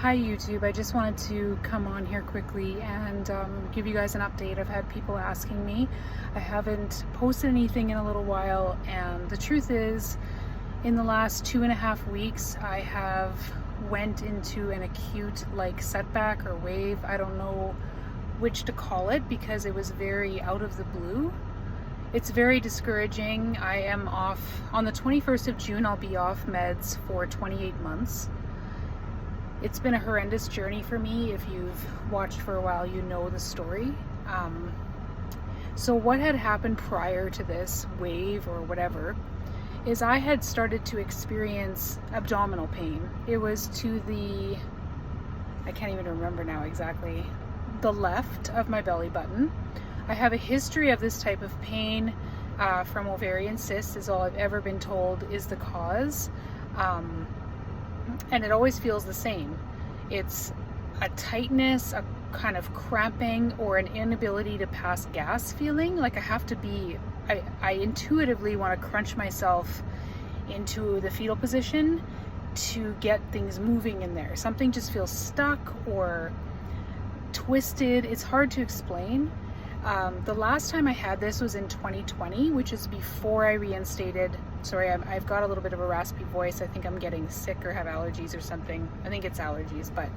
Hi YouTube, I just wanted to come on here quickly and give you guys an update. I've had people asking me. I haven't posted anything in a little while, and the truth is, in the last 2.5 weeks, I have went into an acute setback or wave. I don't know which to call it because it was very out of the blue. It's very discouraging. I am off on the 21st of June. I'll be off meds for 28 months. It's been a horrendous journey for me. If you've watched for a while, you know the story. So what had happened prior to this wave or whatever is I had started to experience abdominal pain. It was to I can't even remember now exactly, the left of my belly button. I have a history of this type of pain from ovarian cysts, is all I've ever been told is the cause. And it always feels the same. It's a tightness, a kind of cramping, or an inability to pass gas feeling. Like I intuitively want to crunch myself into the fetal position to get things moving in there. Something just feels stuck or twisted. It's hard to explain. The last time I had this was in 2020, which is before I reinstated. Sorry, I've got a little bit of a raspy voice. I think I'm getting sick or have allergies or something. I think it's allergies, but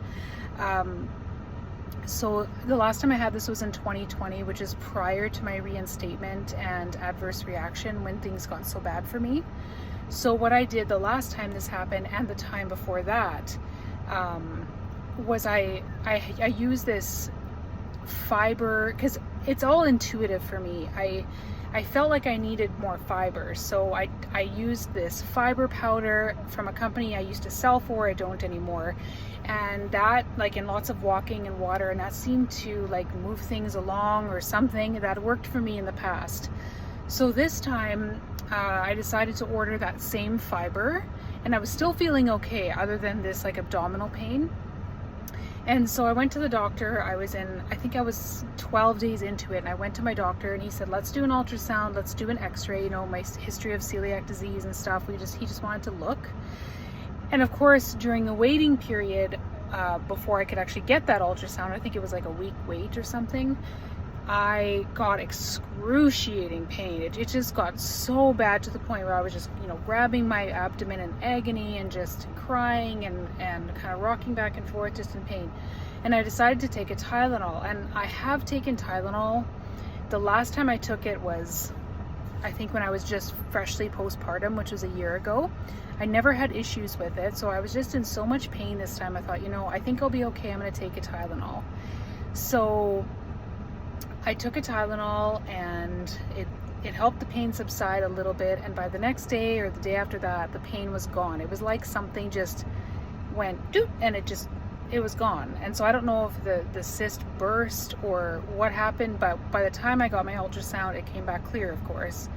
so the last time I had this was in 2020, which is prior to my reinstatement and adverse reaction when things got so bad for me. So what I did the last time this happened and the time before that was I used this fiber, because it's all intuitive for me. I felt like I needed more fiber, so I used this fiber powder from a company I used to sell for. I don't anymore, and that, in lots of walking and water, and that seemed to move things along or something. That worked for me in the past. So this time I decided to order that same fiber, and I was still feeling okay other than this abdominal pain. And so I went to the doctor. I think I was 12 days into it, and I went to my doctor and he said, let's do an ultrasound, let's do an x-ray, my history of celiac disease and stuff. He just wanted to look. And of course, during the waiting period, before I could actually get that ultrasound, I think it was a week wait or something, I got excruciating pain. It just got so bad to the point where I was just, grabbing my abdomen in agony and just crying and kind of rocking back and forth just in pain. And I decided to take a Tylenol, and I have taken Tylenol. The last time I took it was, I think, when I was just freshly postpartum, which was a year ago. I never had issues with it, so I was just in so much pain this time. I thought, I think I'll be okay. I'm going to take a Tylenol. So I took a Tylenol, and it helped the pain subside a little bit, and by the next day or the day after that, the pain was gone. It was like something just went doop, and it was gone. And so I don't know if the cyst burst or what happened, but by the time I got my ultrasound, it came back clear, of course.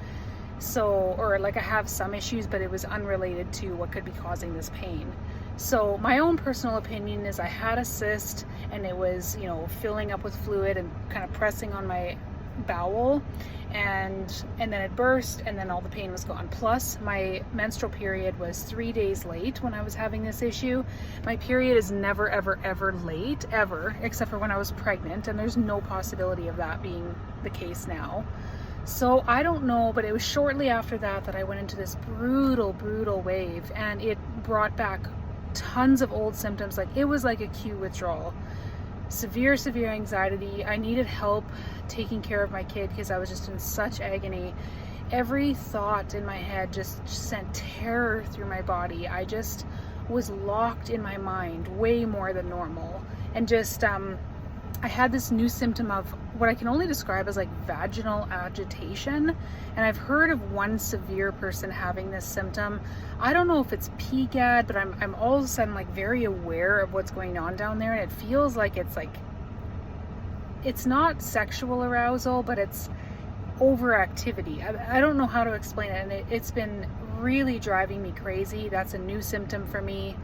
So, or I have some issues, but it was unrelated to what could be causing this pain. So my own personal opinion is I had a cyst, and it was, filling up with fluid and kind of pressing on my bowel, and then it burst, and then all the pain was gone. Plus, my menstrual period was 3 days late when I was having this issue. My period is never, ever, ever late, ever, except for when I was pregnant, and there's no possibility of that being the case now. So I don't know, but it was shortly after that I went into this brutal wave, and it brought back tons of old symptoms. It was like acute withdrawal, severe anxiety. I needed help taking care of my kid because I was just in such agony. Every thought in my head just sent terror through my body. I just was locked in my mind way more than normal, and just I had this new symptom of what I can only describe as vaginal agitation. And I've heard of one severe person having this symptom. I don't know if it's PGAD, but I'm all of a sudden very aware of what's going on down there. And it feels like it's not sexual arousal, but it's overactivity. I don't know how to explain it. And it's been really driving me crazy. That's a new symptom for me.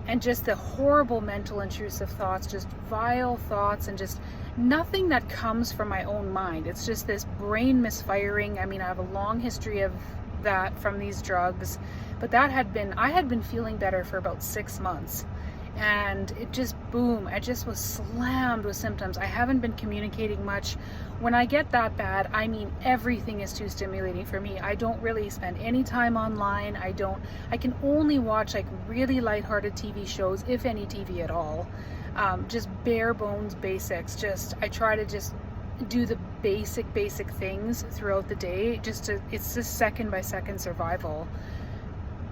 And just the horrible mental intrusive thoughts, just vile thoughts, and just nothing that comes from my own mind. It's just this brain misfiring. I have a long history of that from these drugs, but I had been feeling better for about 6 months. and it just boom, I just was slammed with symptoms. I haven't been communicating much. When I get that bad, I mean, everything is too stimulating for me. I don't really spend any time online. I can only watch like really lighthearted TV shows, if any TV at all. Just bare bones basics. I try to just do the basic things throughout the day. It's just second by second survival.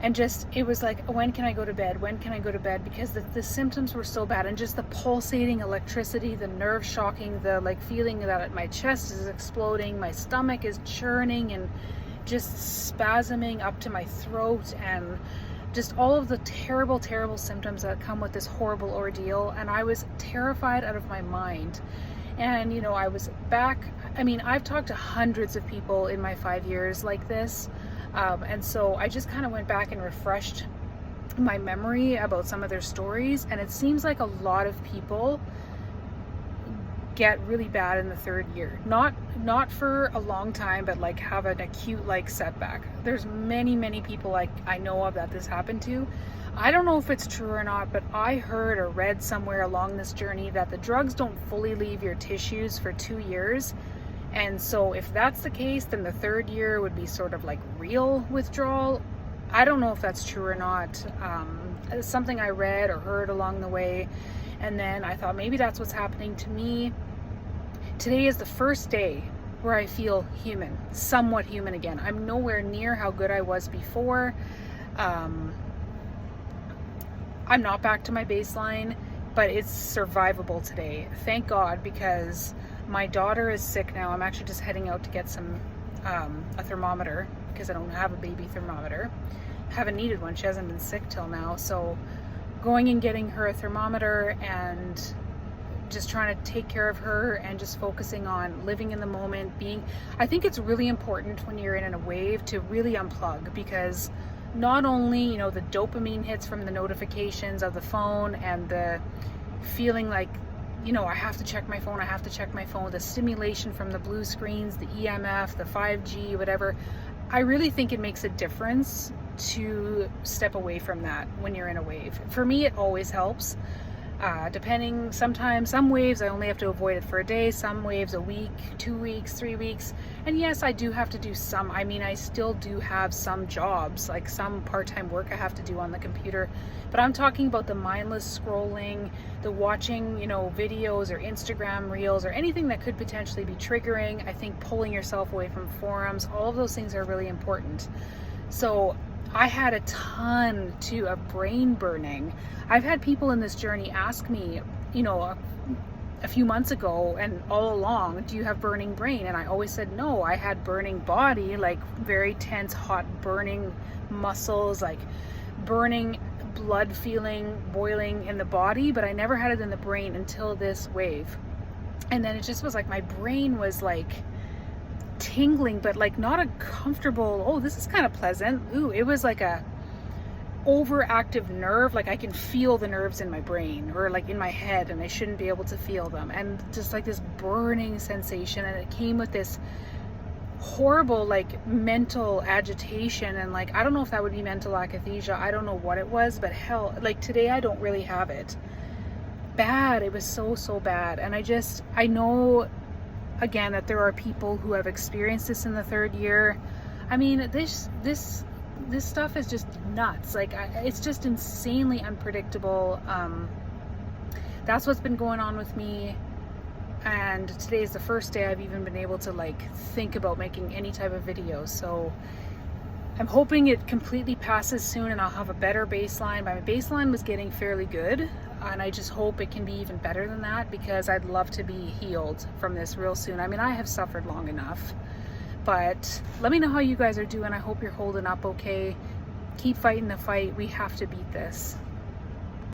And it was like, when can I go to bed? When can I go to bed? Because the symptoms were so bad, and just the pulsating electricity, the nerve shocking, the like feeling that my chest is exploding, my stomach is churning and just spasming up to my throat, and just all of the terrible symptoms that come with this horrible ordeal. And I was terrified out of my mind. And I was back, I mean, I've talked to hundreds of people in my 5 years like this. And so I just kind of went back and refreshed my memory about some of their stories, and it seems like a lot of people get really bad in the 3rd year. Not for a long time, but like have an acute like setback. There's many people like I know of that this happened to. I don't know if it's true or not, but I heard or read somewhere along this journey that the drugs don't fully leave your tissues for 2 years. And so if that's the case, then the 3rd year would be sort of like real withdrawal. I don't know if that's true or not. It's something I read or heard along the way. And then I thought maybe that's what's happening to me. Today is the first day where I feel human, somewhat human again. I'm nowhere near how good I was before. I'm not back to my baseline, but it's survivable today. Thank God, because my daughter is sick now. I'm actually just heading out to get a thermometer, because I don't have a baby thermometer. Haven't needed one. She hasn't been sick till now. So going and getting her a thermometer and just trying to take care of her and just focusing on living in the moment. I think it's really important when you're in a wave to really unplug, because not only, the dopamine hits from the notifications of the phone and the feeling like, I have to check my phone, the stimulation from the blue screens, the EMF, the 5G, whatever. I really think it makes a difference to step away from that when you're in a wave. For me, it always helps. Sometimes some waves I only have to avoid it for a day, some waves a week, 2 weeks, 3 weeks. And yes, I do have to do some. I still do have some jobs, like some part-time work I have to do on the computer. But I'm talking about the mindless scrolling, the watching, videos or Instagram reels or anything that could potentially be triggering. I think pulling yourself away from forums, all of those things are really important. So I had a ton too of brain burning. I've had people in this journey ask me, a few months ago and all along, do you have burning brain? And I always said no. I had burning body, like very tense, hot, burning muscles, like burning blood feeling, boiling in the body, but I never had it in the brain until this wave. And then it just was like my brain was like tingling, but like not a comfortable, oh, this is kind of pleasant. Ooh, it was like a overactive nerve. Like I can feel the nerves in my brain or like in my head, and I shouldn't be able to feel them. And just like this burning sensation, and it came with this horrible like mental agitation, and like I don't know if that would be mental akathisia. I don't know what it was, but hell, like today I don't really have it. Bad. It was so bad. And I know again that there are people who have experienced this in the 3rd year. This stuff is just nuts. Like it's just insanely unpredictable. That's what's been going on with me. And today is the first day I've even been able to like think about making any type of video. So I'm hoping it completely passes soon and I'll have a better baseline. My baseline was getting fairly good, and I just hope it can be even better than that, because I'd love to be healed from this real soon. I have suffered long enough. But let me know how you guys are doing. I hope you're holding up okay. Keep fighting the fight. We have to beat this.